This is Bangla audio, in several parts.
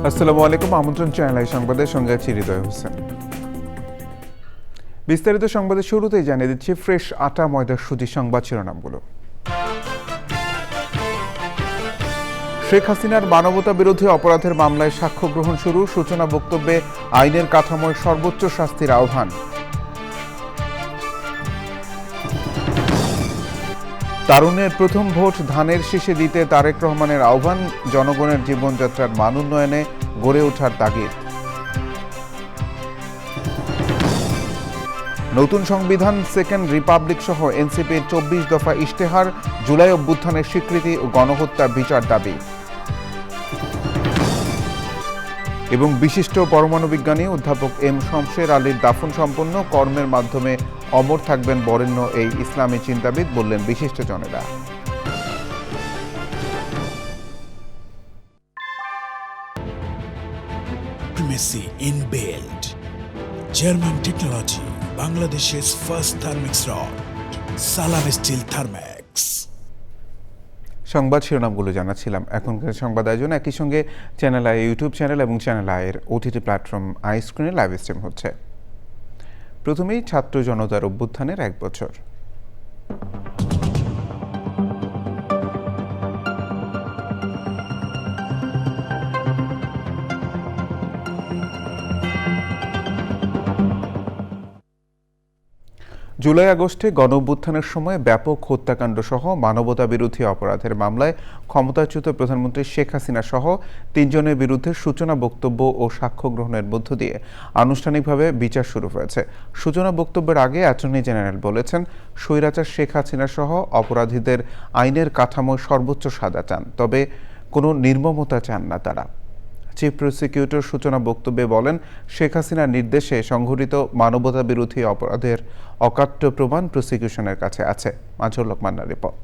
আসসালামু আলাইকুম। আমন্ত্রণ চ্যানেল সংবাদের সঙ্গে আছি হৃদয় হোসেন। বিস্তারিত সংবাদের শুরুতেই জানিয়ে দিচ্ছি ফ্রেশ আটা ময়দার সুজি সংবাদ শিরোনামগুলো। শেখ হাসিনার মানবতা বিরোধী অপরাধের মামলায় সাক্ষ্য গ্রহণ শুরু, সূচনা বক্তব্যে আইনের কাঠামোয় সর্বোচ্চ শাস্তির আহ্বান। তারুণ্যের প্রথম ভোট ধানের শীষে দিতে তারেক রহমানের আহ্বান, জনগণের জীবনযাত্রার মান উন্নয়নে গড়ে ওঠার তাগিদ। নতুন সংবিধান, সেকেন্ড রিপাবলিক সহ এনসিপির ২৪ দফা ইশতেহার, জুলাই অভ্যুত্থানের স্বীকৃতি ও গণহত্যার বিচার দাবি। এবং বিশিষ্ট পরমাণু বিজ্ঞানী অধ্যাপক এম শমশের আলীর দাফন সম্পন্ন, কর্মের মাধ্যমে অমর থাকবেন বরেণ্য এই ইসলামী চিন্তাবিদ, বললেন বিশিষ্টজনেরা। Primacy in build. German technology, Bangladesh's first Thermix rod. Salam Steel Thermax. সংবাদ শিরোনামগুলো জানাচ্ছিলাম। এখনকার সংবাদ আয়োজন একই সঙ্গে চ্যানেল আই ইউটিউব চ্যানেল এবং চ্যানেল আইয়ের ওটিটি প্ল্যাটফর্ম আই স্ক্রিনে লাইভ স্ট্রিম হচ্ছে। প্রথমেই ছাত্র জনতার অভ্যুত্থানের ১ বছর। জুলাই আগস্টে গণঅভ্যুত্থানের সময় ব্যাপক হত্যাকাণ্ড সহ মানবতা বিরোধী অপরাধের মামলায় ক্ষমতাচ্যুত প্রধানমন্ত্রী শেখ হাসিনা সহ ৩ জনের বিরুদ্ধে সূচনা বক্তব্য ও সাক্ষ্য গ্রহণের মধ্য দিয়ে আনুষ্ঠানিকভাবে বিচার শুরু হয়েছে। সূচনা বক্তব্যের আগে অ্যাটর্নি জেনারেল বলেছেন, স্বৈরাচার শেখ হাসিনা সহ অপরাধীদের আইনের কাঠামোয় সর্বোচ্চ সাজা চান, তবে কোনো নির্মমতা চান না তারা। চিফ প্রসিকিউটর সূচনা বক্তব্যে বলেন, শেখ হাসিনার নির্দেশে সংঘটিত মানবতা বিরোধী অপরাধের অকাট্য প্রমাণ প্রসিকিউশনের কাছে আছে। মাজহুর লোকমান্নার রিপোর্ট।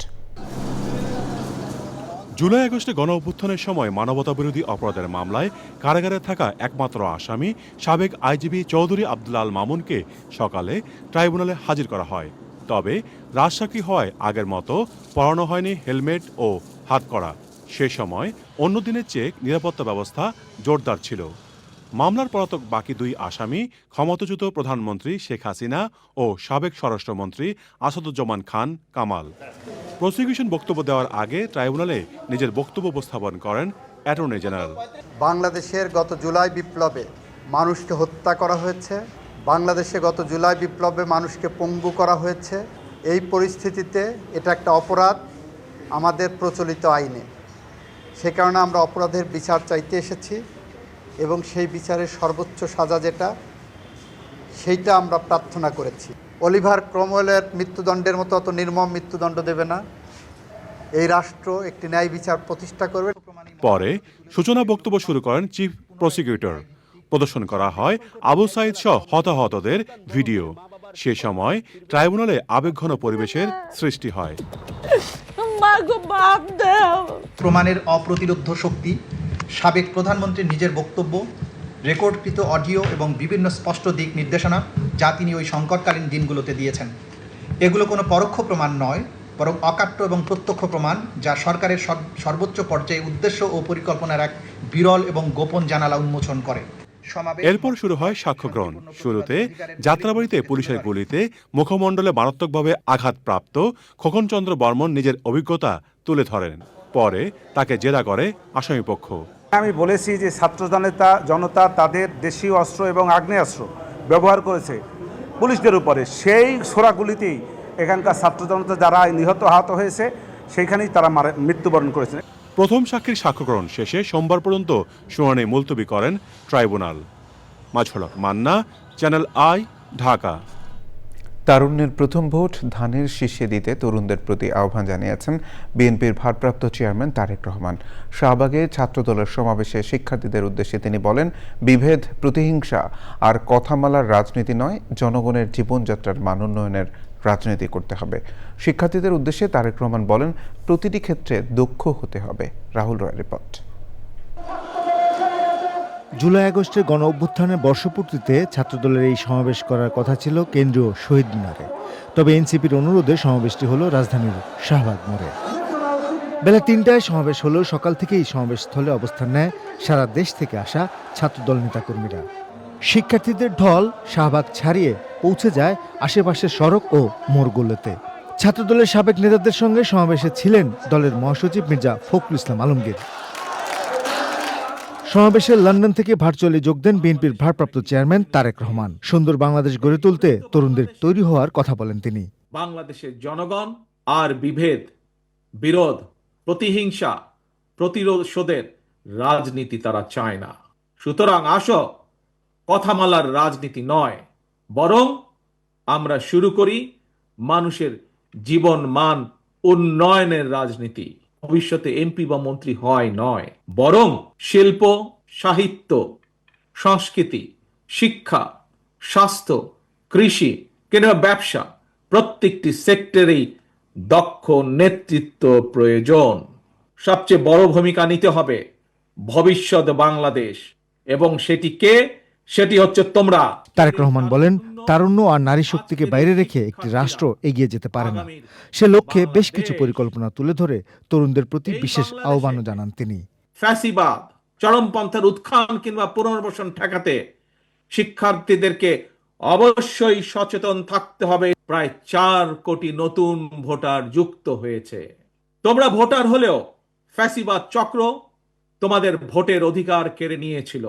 জুলাই আগস্টে গণঅভ্যুত্থানের সময় মানবতা বিরোধী অপরাধের মামলায় কারাগারে থাকা একমাত্র আসামি সাবেক আইজিপি চৌধুরী আব্দুল আল মামুনকে সকালে ট্রাইব্যুনালে হাজির করা হয়। তবে রাজসাক্ষী হওয়ায় আগের মতো পরানো হয়নি হেলমেট ও হাতকড়া। সে সময় অন্য দিনের চেয়ে নিরাপত্তা ব্যবস্থা জোরদার ছিল। মামলার পলাতক বাকি 2 আসামি ক্ষমতাচ্যুত প্রধানমন্ত্রী শেখ হাসিনা ও সাবেক স্বরাষ্ট্রমন্ত্রী আসাদুজ্জামান খান কামাল। প্রসিকিউশন বক্তব্য দেওয়ার আগে ট্রাইব্যুনালে নিজের বক্তব্য উপস্থাপন করেন অ্যাটর্নি জেনারেল। বাংলাদেশের গত জুলাই বিপ্লবে মানুষকে হত্যা করা হয়েছে, বাংলাদেশে গত জুলাই বিপ্লবে মানুষকে পঙ্গু করা হয়েছে। এই পরিস্থিতিতে এটা একটা অপরাধ আমাদের প্রচলিত আইনে। সে কারণে আমরা অপরাধের বিচার চাইতে এসেছি এবং সেই বিচারের সর্বোচ্চ সাজা যেটা, সেইটা আমরা প্রার্থনা করেছি। অলিভার ক্রমওয়েলের মৃত্যুদণ্ডের মতো অত নির্মম মৃত্যুদণ্ড দেবে না। এই রাষ্ট্র একটি ন্যায় বিচার প্রতিষ্ঠা করবে। পরে সূচনা বক্তব্য শুরু করেন চিফ প্রসিকিউটর। প্রদর্শন করা হয় আবু সাঈদ সহ হতাহতদের ভিডিও। সে সময় ট্রাইব্যুনালে আবেগঘন পরিবেশের সৃষ্টি হয়। প্রমাণের অপ্রতিরোধ্য শক্তি, সাবেক প্রধানমন্ত্রীর নিজের বক্তব্য, রেকর্ডকৃত অডিও এবং বিভিন্ন স্পষ্ট দিক নির্দেশনা যা তিনি ওই সংকটকালীন দিনগুলোতে দিয়েছেন। এগুলো কোনো পরোক্ষ প্রমাণ নয়, বরং অকাট্য এবং প্রত্যক্ষ প্রমাণ, যা সরকারের সর্বোচ্চ পর্যায়ে উদ্দেশ্য ও পরিকল্পনার এক বিরল এবং গোপন জানালা উন্মোচন করে। এরপর শুরু হয় সাক্ষ্য গ্রহণ। শুরুতে যাত্রাবাড়িতে পুলিশের গুলিতে মুখমণ্ডলে মারাত্মকভাবে আঘাতপ্রাপ্ত খোকনচন্দ্র বর্মন নিজের অভিজ্ঞতা তুলে ধরেন। পরে তাকে জেরা করে আসামিপক্ষ। আমি বলেছি যে ছাত্র জনতা তাদের দেশীয় অস্ত্র এবং আগ্নেয়াস্ত্র ব্যবহার করেছে পুলিশদের উপরে। সেই ছোড়াগুলিতেই এখানকার ছাত্র জনতা যারা নিহত আহত হয়েছে সেইখানেই তারা মৃত্যুবরণ করেছে। প্রথম সাক্ষীর সাক্ষ্য গ্রহণ শেষে সোমবার পর্যন্ত শুনানি মুলতবি করেন tribunal. Mazhur Manna, channel I, Dhaka. তারুণ্যের প্রথম ভোট ধানের শীষে দিতে তরুণদের প্রতি আহ্বান জানিয়েছেন বিএনপির ভারপ্রাপ্ত চেয়ারম্যান তারেক রহমান। শাহবাগে ছাত্রদলের সমাবেশে শিক্ষার্থীদের উদ্দেশ্যে তিনি বলেন, বিভেদ, প্রতিহিংসা আর কথামালার রাজনীতি নয়, জনগণের জীবনযাত্রার মান উন্নয়নের রাজনীতি করতে হবে। শিক্ষার্থীদের উদ্দেশ্যে তারেক রহমান বলেন, প্রতিটি ক্ষেত্রে দক্ষ হতে হবে। রাহুল রয় রিপোর্ট। জুলাই আগস্টের গণ অভ্যুত্থানের বর্ষপূর্তিতে ছাত্রদলের এই সমাবেশ করার কথা ছিল কেন্দ্রীয় শহীদ মিনারে। তবে এনসিপির অনুরোধে সমাবেশটি হলো রাজধানীর শাহবাগ মোড়ে। বেলা ৩টায় সমাবেশ হলেও সকাল থেকেই সমাবেশস্থলে অবস্থান নেয় সারা দেশ থেকে আসা ছাত্রদল নেতাকর্মীরা। শিক্ষার্থীদের ঢল শাহবাগ ছাড়িয়ে পৌঁছে যায় আশেপাশের সড়ক ও মোড়গুলোতে। ছাত্রদলের সাবেক নেতাদের সঙ্গে সমাবেশে ছিলেন দলের মহাসচিব মির্জা ফখরুল ইসলাম আলমগীর। সমাবেশে লন্ডন থেকে ভার্চুয়ালি যোগ দেন বিএনপির ভারপ্রাপ্ত চেয়ারম্যান তারেক রহমান। সুন্দর বাংলাদেশ গড়ে তুলতে তরুণদের তৈরি হওয়ার কথা বলেন তিনি। বাংলাদেশের জনগণ আর বিভেদ, বিরোধ, প্রতিহিংসা, প্রতিশোধের রাজনীতি তারা চায় না। সুতরাং আসো, কথামালার রাজনীতি নয়, বরং আমরা শুরু করি মানুষের জীবন মান উন্নয়নের রাজনীতি। ভবিষ্যতে এমপি বা মন্ত্রী হয় নয়, বরং শিল্প, সাহিত্য, সংস্কৃতি, শিক্ষা, স্বাস্থ্য, কৃষি কিংবা ব্যবসা, প্রত্যেকটি সেক্টরেই দক্ষ নেতৃত্ব প্রয়োজন। সবচেয়ে বড় ভূমিকা নিতে হবে ভবিষ্যৎ বাংলাদেশ, এবং সেটি হচ্ছে তোমরা। তারেক রহমান বলেন, তারুণ্য আর নারী শক্তিকে বাইরে রেখে একটি রাষ্ট্র এগিয়ে যেতে পারে না। সে লক্ষ্যে বেশ কিছু পরিকল্পনা তুলে ধরে তরুণদের প্রতি বিশেষ আহ্বানও জানান তিনি। ফ্যাসিবাদ, চরমপন্থার উত্থান কিংবা পুনর্বাসন ঠেকাতে শিক্ষার্থীদেরকে অবশ্যই সচেতন থাকতে হবে। প্রায় 4 কোটি নতুন ভোটার যুক্ত হয়েছে। তোমরা ভোটার হলেও ফ্যাসিবাদ চক্র তোমাদের ভোটের অধিকার কেড়ে নিয়েছিল।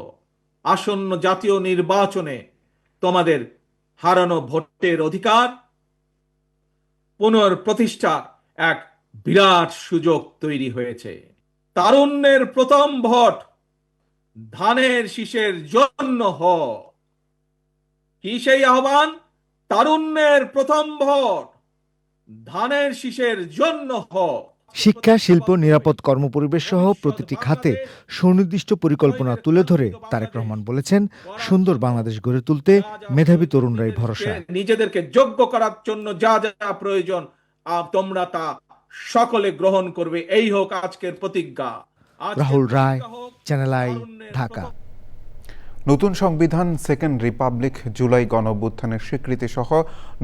আসন্ন জাতীয় নির্বাচনে তোমাদের হারানো ভোটের অধিকার পুনঃপ্রতিষ্ঠা এক বিরাট সুযোগ তৈরি হয়েছে। তারুণ্যের প্রথম ভোট ধানের শীষের জন্য হোক। কি সেই আহ্বান? তারুণ্যের প্রথম ভোট ধানের শীষের জন্য হোক। শিক্ষা, শিল্প, নিরাপদ কর্মপরিবেশ সহ প্রতিটি খাতে সুনির্দিষ্ট পরিকল্পনা তুলে ধরে তারেক রহমান বলেছেন, সুন্দর বাংলাদেশ গড়ে তুলতে মেধাবী তরুণরাই ভরসা। নিজেদেরকে যোগ্য করার জন্য যা যা প্রয়োজন তোমরা তা সকলে গ্রহণ করবে, এই হোক আজকের প্রতিজ্ঞা। রাহুল রায়, চ্যানেল আই, ঢাকা। নতুন সংবিধান, সেকেন্ড রিপাবলিক, জুলাই গণঅভ্যুত্থানের স্বীকৃতি সহ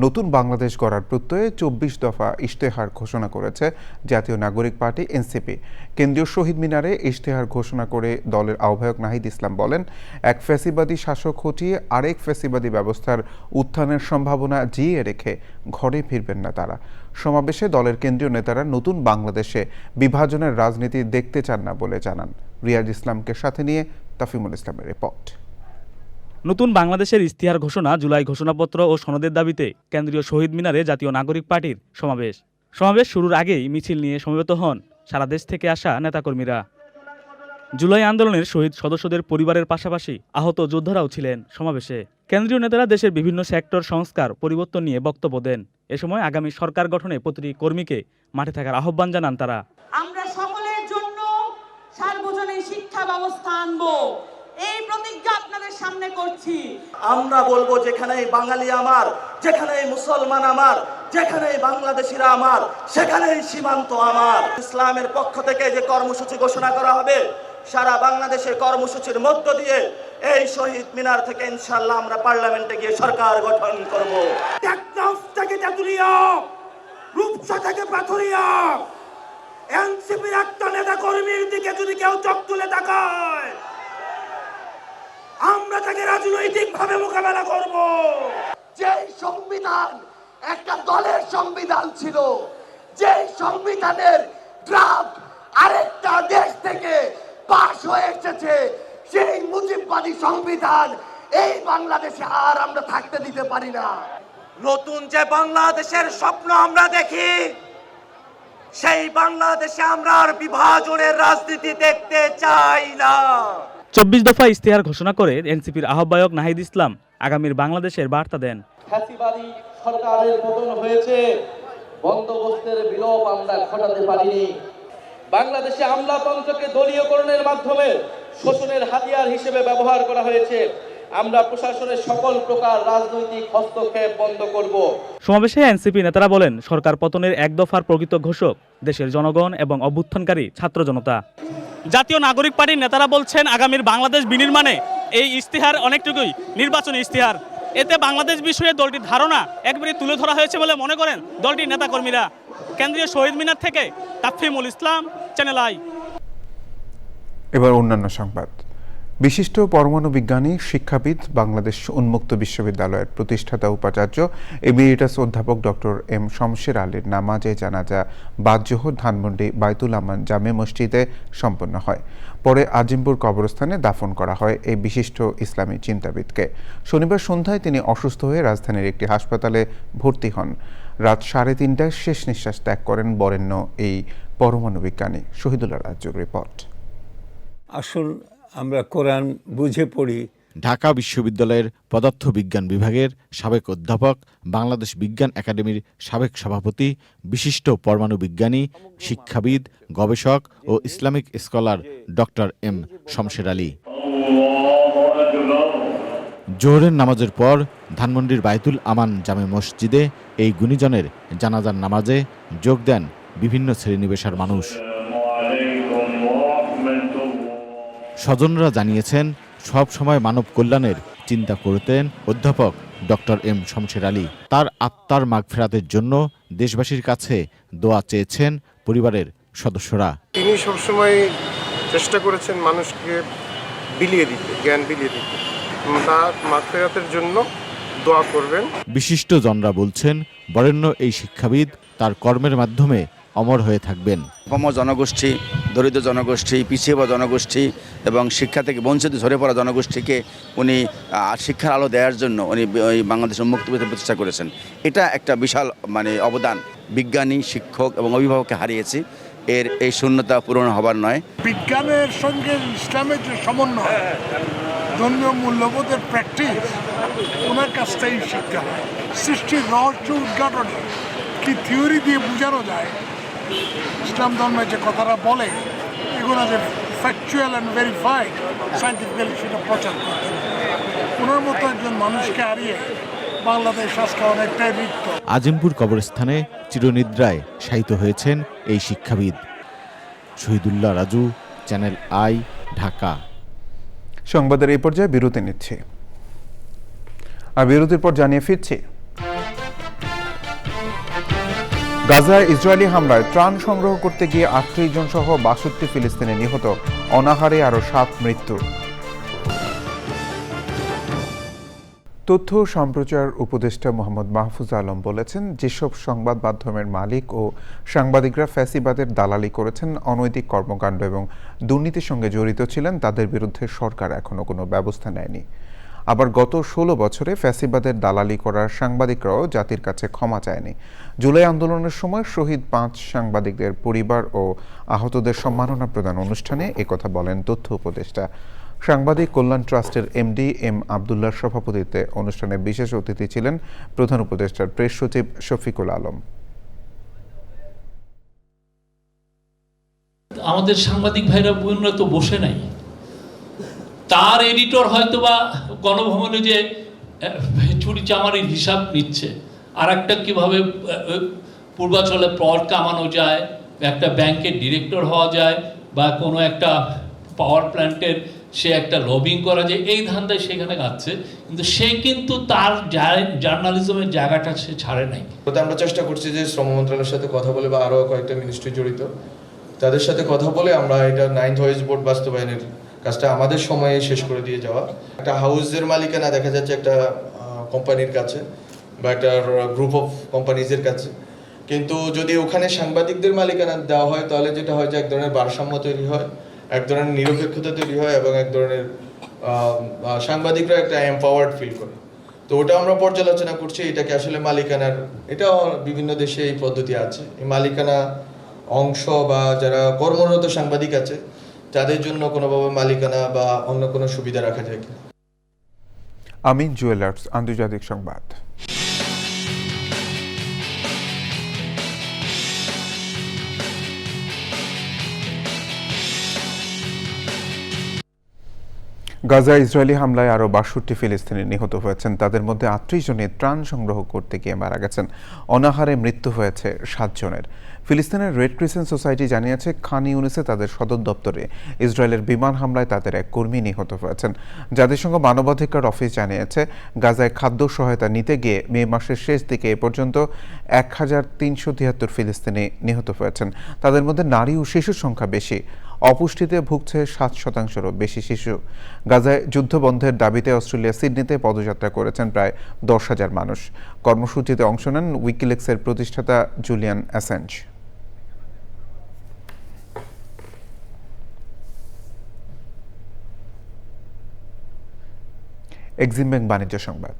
নতুন বাংলাদেশ গড়ার প্রত্যয়ে 24 দফা ইশতেহার ঘোষণা করেছে জাতীয় নাগরিক পার্টি এনসিপি। কেন্দ্রীয় শহীদ মিনারে ইশতেহার ঘোষণা করে দলের আহ্বায়ক নাহিদ ইসলাম বলেন, এক ফ্যাসিবাদী শাসক হটিয়ে আরেক ফ্যাসিবাদী ব্যবস্থার উত্থানের সম্ভাবনা জিইয়ে রেখে ঘরে ফিরবেন না তারা। সমাবেশে দলের কেন্দ্রীয় নেতারা নতুন বাংলাদেশে বিভাজনের রাজনীতি দেখতে চান না বলে জানান। রিয়াজ ইসলামকে সাথে নিয়ে তাফিমুল ইসলামের রিপোর্ট। নতুন বাংলাদেশের ইশতেহার ঘোষণা, জুলাই ঘোষণাপত্র ও সনদের দাবিতে কেন্দ্রীয় শহীদ মিনারে জাতীয় নাগরিক পার্টির সমাবেশ শুরুর আগেই মিছিল নিয়ে সমবেত হন সারা দেশ থেকে আসা নেতাকর্মীরা। জুলাই আন্দোলনের শহীদ সদস্যদের পরিবারের পাশাপাশি আহত যোদ্ধারাও ছিলেন সমাবেশে। কেন্দ্রীয় নেতারা দেশের বিভিন্ন সেক্টর সংস্কার পরিবর্তন নিয়ে বক্তব্য দেন। এ সময় আগামী সরকার গঠনে প্রতিটি কর্মীকে মাঠে থাকার আহ্বান জানান তারা। আমরা সকলের জন্য সার্বজনীন শিক্ষা ব্যবস্থা আনবো, এই প্রতিজ্ঞা আপনাদের সামনে করছি। আমরা বলবো, যেখানে বাঙালি আমার, যেখানে মুসলমান আমার, যেখানে বাংলাদেশিরা আমার, সেখানেই সীমান্ত আমার। ইসলামের পক্ষ থেকে যে কর্মসূচি ঘোষণা করা হবে, সারা বাংলাদেশে কর্মসূচির মধ্য দিয়ে এই শহীদ মিনার থেকে ইনশাআল্লাহ আমরা পার্লামেন্টে গিয়ে সরকার গঠন করব। টেকনাফ থেকে তেতুলিয়া, রূপসা থেকে পাথুরিয়া, এনসিপির একটা নেতা কর্মীর দিকে যদি কেউ চোখ তুলে তাকায়, আমরা তাকে রাজনৈতিক ভাবে মোকাবেলা করব। যে সংবিধান একটা দলের সংবিধান ছিল, যে সংবিধানের ড্রাফট আরেকটা দেশ থেকে পাস হয়ে এসেছে, সেই মুজিববাদী সংবিধান এই বাংলাদেশে আর আমরা থাকতে দিতে পারি না। নতুন যে বাংলাদেশের স্বপ্ন আমরা দেখি, সেই বাংলাদেশে আমরা আর বিভাজনের রাজনীতি দেখতে চাই না। 24 দফা ইশতেহার ঘোষণা করে এনসিপির আহ্বায়ক নাহিদ ইসলাম আগামীর বাংলাদেশের বার্তা দেন। ফ্যাসিবাদী সরকারের পতন হয়েছে, বন্দোবস্তের বিলোপ আমরা ঘটাতে পারিনি। বাংলাদেশে আমলাতন্ত্রকে দলীয়করণের মাধ্যমে শোষণের হাতিয়ার হিসেবে ব্যবহার করা হয়েছে। আমরা প্রশাসনের সকল প্রকার রাজনৈতিক হস্তক্ষেপ বন্ধ করব। সমাবেশে এনসিপি নেতারা বলেন, সরকার পতনের এক দফার প্রকৃত ঘোষক দেশের জনগণ এবং অভ্যুত্থানকারী ছাত্র জনতা। জাতীয় নাগরিক পার্টির নেতারা বলছেন, আগামীর বাংলাদেশ বিনির্মাণে এই ইশতেহার অনেকটুকুই নির্বাচনী ইশতেহার। এতে বাংলাদেশ বিষয়ে দলটির ধারণা একবারে তুলে ধরা হয়েছে বলে মনে করেন দলটির নেতাকর্মীরা। কেন্দ্রীয় শহীদ মিনার থেকে তাফহিমুল ইসলাম, চ্যানেল আই। এবার অন্যান্য সংবাদ। বিশিষ্ট পরমাণু বিজ্ঞানী, শিক্ষাবিদ, বাংলাদেশ উন্মুক্ত বিশ্ববিদ্যালয়ের প্রতিষ্ঠাতা উপাচার্য এমিরিটাস অধ্যাপক ডক্টর এম শমশের আলীর নামাজে জানাজা বাদ জোহর ধানমন্ডি বাইতুল আমান জামে মসজিদে সম্পন্ন হয়। পরে আজিমপুর কবরস্থানে দাফন করা হয় এই বিশিষ্ট ইসলামী চিন্তাবিদকে। শনিবার সন্ধ্যায় তিনি অসুস্থ হয়ে রাজধানীর একটি হাসপাতালে ভর্তি হন। রাত 3:30টায় শেষ নিঃশ্বাস ত্যাগ করেন বরেণ্য এই পরমাণু বিজ্ঞানী। শহীদুল্লাহ রাজ্যর রিপোর্ট। আসুন আমরা কোরআন বুঝে পড়ি। ঢাকা বিশ্ববিদ্যালয়ের পদার্থবিজ্ঞান বিভাগের সাবেক অধ্যাপক, বাংলাদেশ বিজ্ঞান একাডেমির সাবেক সভাপতি, বিশিষ্ট পরমাণু বিজ্ঞানী, শিক্ষাবিদ, গবেষক ও Islamic scholar doctor M Shamsher Ali জোহরের নামাজের পর ধানমন্ডির বাইতুল আমান জামে মসজিদে এই গুণীজনের জানাজার নামাজে যোগ দেন বিভিন্ন শ্রেণীপেশার মানুষ। স্বজনরা জানিয়েছেন, সব সময় মানব কল্যাণের চিন্তা করতেন অধ্যাপক ডক্টর এম শমশের আলী। তার আত্মার মাগফিরাতের জন্য দেশবাসীর কাছে দোয়া চেয়েছেন পরিবারের সদস্যরা। তিনি সবসময় চেষ্টা করেছেন মানুষকে বিলিয়ে দিতে, জ্ঞান বিলিয়ে দিতে। তার মাগফিরাতের জন্য দোয়া করবেন। বিশিষ্ট জনরা বলছেন, বরেণ্য এই শিক্ষাবিদ তার কর্মের মাধ্যমে অমর হয়ে থাকবেন। অপম জনগোষ্ঠী, দরিদ্র জনগোষ্ঠী, পিছিয়ে পড়া জনগোষ্ঠী এবং শিক্ষা থেকে বঞ্চিত ঝরে পড়া জনগোষ্ঠীকে উনি শিক্ষার আলো দেওয়ার জন্য উনি বাংলাদেশ উন্মুক্ত প্রতিষ্ঠা করেছেন। এটা একটা বিশাল অবদান। বিজ্ঞানী, শিক্ষক এবং অভিভাবককে হারিয়েছি। এই শূন্যতা পূরণ হবার নয়। বিজ্ঞানের সঙ্গে ইসলামের যে সমন্বয়, ধর্মীয় মূল্যবোধের প্র্যাকটিস, ওনার কাছ থেকেই শিক্ষা হয়। সৃষ্টির রহস্য উদ্ঘাটনে কি থিওরি দিয়ে বোঝানো যায়, ইসলাম ধর্মে যে কথাটা বলে, এগুলো যে ফ্যাকচুয়াল অ্যান্ড ভেরিফাইড সায়েন্টিফিক্যালি সেটা প্রচার করতে। ওনার মতো একজন মানুষকে হারিয়ে বাংলাদেশ আজকে অনেকটাই রিক্ত। আজিমপুর কবরস্থানে চিরনিদ্রায় শায়িত হয়েছেন এই শিক্ষাবিদ। Shahidullah Raju, channel I, Dhaka. সংবাদের এই পর্যায়ে বিরতি নিচ্ছি, আর বিরতির পর জানিয়ে ফিরছি। গাজায় ইসরায়েলি হামলায় ত্রাণ সংগ্রহ করতে গিয়ে 38 জন সহ 62 ফিলিস্তিনি নিহত, অনাহারে আরও 7 মৃত্যু। তথ্য সম্প্রচার উপদেষ্টা মোহাম্মদ মাহফুজ আলম বলেছেন, যেসব সংবাদ মাধ্যমের মালিক ও সাংবাদিকরা ফ্যাসিবাদের দালালি করেছেন, অনৈতিক কর্মকাণ্ড এবং দুর্নীতির সঙ্গে জড়িত ছিলেন, তাদের বিরুদ্ধে সরকার এখনো কোনো ব্যবস্থা নেয়নি। আবার গত 16 বছরে ফ্যাসিবাদের দালালি করার সাংবাদিকরাও জাতির কাছে ক্ষমা চায়নি। জুলাই আন্দোলনের সময় শহীদ 5 সাংবাদিকদের পরিবার ও আহতদের সম্মাননা প্রদান অনুষ্ঠানে একথা বলেন তথ্য উপদেষ্টা। সাংবাদিক কল্যাণ ট্রাস্টের এমডি এম আবদুল্লাহর সভাপতিত্বে অনুষ্ঠানে বিশেষ অতিথি ছিলেন প্রধান উপদেষ্টার প্রেস সচিব শফিকুল আলম। আমাদের সাংবাদিক ভাইরা বোনরা তো বসে নাই, তার এডিটর হয়তোবা গণভবনে যে চুরি চামারির হিসাব নিচ্ছে, আর একটা কীভাবে পূর্বাচলে প্লট কামানো যায়, একটা ব্যাংকের ডিরেক্টর হওয়া যায়, বা কোনো একটা পাওয়ার প্ল্যান্টের সে একটা লবিং করা যায়, এই ধান্দায় সেখানে যাচ্ছে। কিন্তু সে কিন্তু তার জার্নালিজমের জায়গাটা সে ছাড়ে নাই। আমরা চেষ্টা করছি যে শ্রম মন্ত্রণালয়ের সাথে কথা বলে, বা আরও কয়েকটা মিনিস্ট্রি জড়িত, তাদের সাথে কথা বলে আমরা এটা 9th ওয়েজ বোর্ড বাস্তবায়নের কাজটা আমাদের সময়ে শেষ করে দিয়ে যাওয়া। একটা হাউসের মালিকানা দেখা যাচ্ছে একটা কোম্পানির কাছে বা একটা গ্রুপ অফ কোম্পানিজের কাছে, কিন্তু যদি ওখানে সাংবাদিকদের মালিকানা দেওয়া হয়, তাহলে যেটা হয় যে এক ধরনের ভারসাম্য তৈরি হয়, এক ধরনের নিরপেক্ষতা তৈরি হয়, এবং এক ধরনের সাংবাদিকরা একটা এম্পাওয়ার্ড ফিল করে। তো ওটা আমরা পর্যালোচনা করছি, এটাকে আসলে মালিকানার, এটাও বিভিন্ন দেশে এই পদ্ধতি আছে। এই মালিকানা অংশ বা যারা কর্মরত সাংবাদিক আছে তাদের জন্য কোনোভাবে মালিকানা বা অন্য কোনো সুবিধা রাখা যায় কিনা। আমিন জুয়েলার্স আন্তর্জাতিক সংবাদ। গাজায় ইসরায়েলি হামলায় আরও 62 ফিলিস্তিনি নিহত হয়েছেন, তাদের মধ্যে 38 জনের ত্রাণ সংগ্রহ করতে গিয়ে মারা গেছেন। অনাহারে মৃত্যু হয়েছে 7 জনের। ফিলিস্তিনের রেড ক্রিসেন্ট সোসাইটি জানিয়েছে খান ইউনিসে তাদের সদর দপ্তরে ইসরায়েলের বিমান হামলায় তাদের এক কর্মী নিহত হয়েছেন। জাতিসংঘ মানবাধিকার অফিস জানিয়েছে গাজায় খাদ্য সহায়তা নিতে গিয়ে মে মাসের শেষ দিকে এ পর্যন্ত 1373 ফিলিস্তিনি নিহত হয়েছেন। তাদের মধ্যে নারী ও শিশুর সংখ্যা বেশি। অপুষ্টিতে ভুগছে 7%-রও বেশি শিশু। গাজায় যুদ্ধবন্ধের দাবিতে অস্ট্রেলিয়া সিডনিতে পদযাত্রা করেছেন প্রায় 10,000 মানুষ। কর্মসূচিতে অংশ নেন উইকিলিক্সের প্রতিষ্ঠাতা জুলিয়ান অ্যাসাঞ্জ। এক্সিম ব্যাংক বাণিজ্য সংবাদ।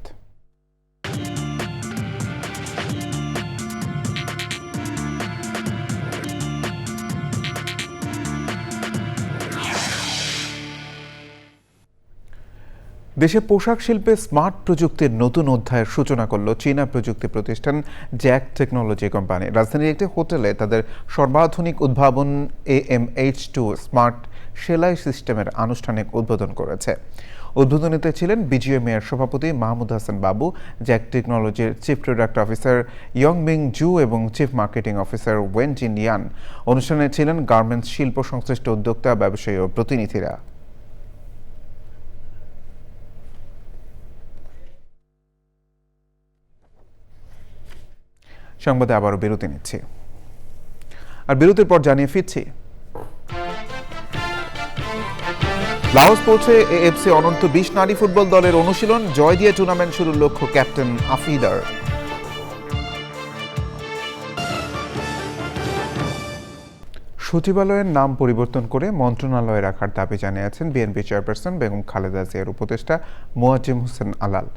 দেশে পোশাক শিল্পে স্মার্ট প্রযুক্তির নতুন অধ্যায়ের সূচনা করল চীনা প্রযুক্তি প্রতিষ্ঠান জ্যাক টেকনোলজি কোম্পানি। রাজধানীর একটি হোটেলে তাদের সর্বাধুনিক উদ্ভাবন AMH2 স্মার্ট সেলাই সিস্টেমের আনুষ্ঠানিক উদ্বোধন করেছে। উদ্বোধনীতে ছিলেন BGMA এর সভাপতি মাহমুদ হাসান বাবু, জ্যাক টেকনোলজির চিফ প্রোডাক্ট অফিসার ইয়ংমিং জু এবং চিফ মার্কেটিং অফিসার ওয়েন জিন ইয়ান। অনুষ্ঠানে ছিলেন গার্মেন্টস শিল্প সংশ্লিষ্ট উদ্যোক্তা, ব্যবসায়ী ও প্রতিনিধিরা। সংবাদে আবারও বিরতি নিচ্ছি, আর বিরতির পর জানিয়ে ফিরছি। লাওস পৌঁছে AFC অনূর্ধ্ব 20 নারী ফুটবল দলের অনুশীলন, জয় দিয়ে টুর্নামেন্ট শুরুর লক্ষ্য ক্যাপ্টেন আফিদার। সচিবালয়ের নাম পরিবর্তন করে মন্ত্রণালয়ে রাখার দাবি জানিয়েছেন বিএনপি চেয়ারপারসন বেগম খালেদা জিয়ার উপদেষ্টা মোয়াজ্জেম হোসেন আলাল।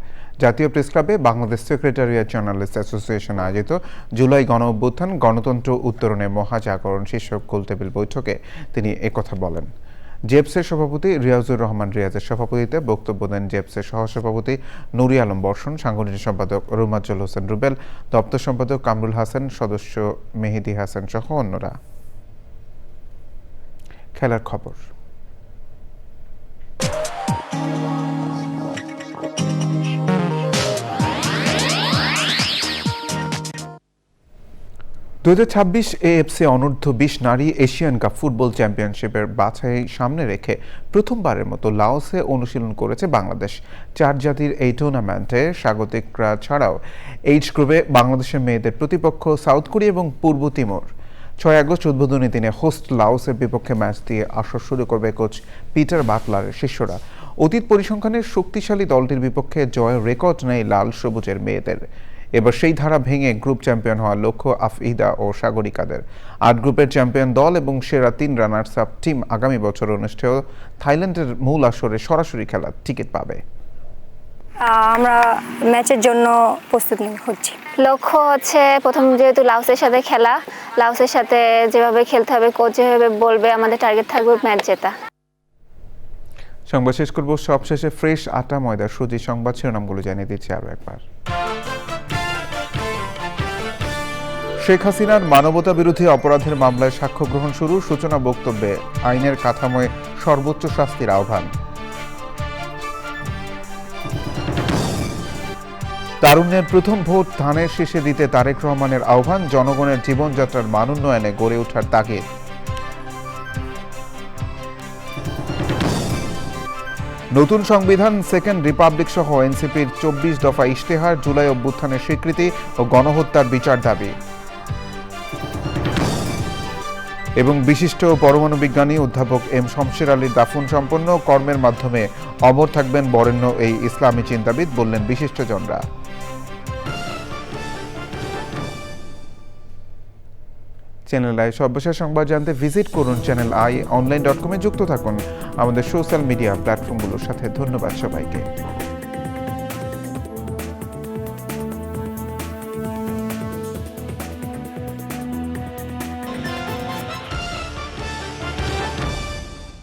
জাতীয় প্রেসক্লাবে বাংলাদেশ সেক্রেটারিয়েট জার্নালিস্ট অ্যাসোসিয়েশন আয়োজিত জুলাই গণ অভ্যুত্থান গণতন্ত্র উত্তরণে মহাজাগরণ শীর্ষক গোলটেবিল বৈঠকে তিনি একথা বলেন। জেপসের সভাপতি রিয়াজুর রহমান রিয়াজের সভাপতিত্বে বক্তব্য দেন জেপসের সহসভাপতি নুরি আলম বর্ষণ, সাংগঠনিক সম্পাদক রুমাজ্জল হোসেন রুবেল, দপ্তর সম্পাদক কামরুল হাসান, সদস্য মেহেদি হাসান সহ অন্যরা। খেলার খবর। 2026 AFC অনূর্ধ্ব 20 নারী এশিয়ান কাপ ফুটবল চ্যাম্পিয়নশিপের বাছাই সামনে রেখে প্রথমবারের মতো লাওসে অনুশীলন করেছে বাংলাদেশ। 4 জাতির এই টুর্নামেন্টে স্বাগতিকরা ছাড়াও এইচ গ্রুপে বাংলাদেশের মেয়েদের প্রতিপক্ষ সাউথ কোরিয়া এবং পূর্ব তিমুর। 6 আগস্ট উদ্বোধনী দিনে হোস্ট লাওসের বিপক্ষে ম্যাচ দিয়ে আসর শুরু করবে কোচ পিটার বাটলারের শিষ্যরা। অতীত পরিসংখ্যানের শক্তিশালী দলটির বিপক্ষে জয়ের রেকর্ড নেই লাল সবুজের মেয়েদের। এবার সেই ধারা ভেঙে গ্রুপ চ্যাম্পিয়ন হওয়ার লক্ষ্য আফইদা ও সাগরিকাদের। 8 গ্রুপের চ্যাম্পিয়ন দল এবং সেরা 3 রানার্স আপ টিম আগামী বছর অনুষ্ঠেয় থাইল্যান্ডের মূল আসরে সরাসরি খেলার টিকিট পাবে। আমরা ম্যাচের জন্য প্রস্তুতি হচ্ছি। লক্ষ্য হচ্ছে প্রথম যেহেতু লাওসের সাথে খেলা, লাওসের সাথে যেভাবে খেলতে হবে, কোচ যেভাবে বলবে, আমাদের টার্গেট থাকবে ম্যাচ জেতা। সংবাদ শেষ করব সবশেষে ফ্রেশ আটা ময়দা সুজি সংবাদ শিরোনামগুলো জানিয়ে দিচ্ছি আরও একবার। শেখ হাসিনার মানবতা বিরোধী অপরাধের মামলায় সাক্ষ্য গ্রহণ শুরু, সূচনা বক্তব্যে আইনের কাঠামোয় সর্বোচ্চ শাস্তির আহ্বান। তারুণ্যের প্রথম ভোট ধানের শীষে দিতে তারেক রহমানের আহ্বান, জনগণের জীবনযাত্রার মান উন্নয়নে গড়ে ওঠার তাগিদ। নতুন সংবিধান, সেকেন্ড রিপাবলিক সহ এনসিপির 24 দফা ইশতেহার, জুলাই অভ্যুত্থানের স্বীকৃতি ও গণহত্যার বিচার দাবি। এবং বিশিষ্ট পরমাণু বিজ্ঞানী অধ্যাপক এম শমশের আলীর দাফন সম্পন্ন, কর্মের মাধ্যমে অমর থাকবেন বরেণ্য এই ইসলামী চিন্তাবিদ, বললেন বিশিষ্টজনরা। চ্যানেল আই সর্বশেষ সংবাদ জানতে ভিজিট করুন চ্যানেল i online.com-এ যুক্ত থাকুন আমাদের সোশ্যাল মিডিয়া প্ল্যাটফর্মগুলোর সাথে। ধন্যবাদ সবাইকে।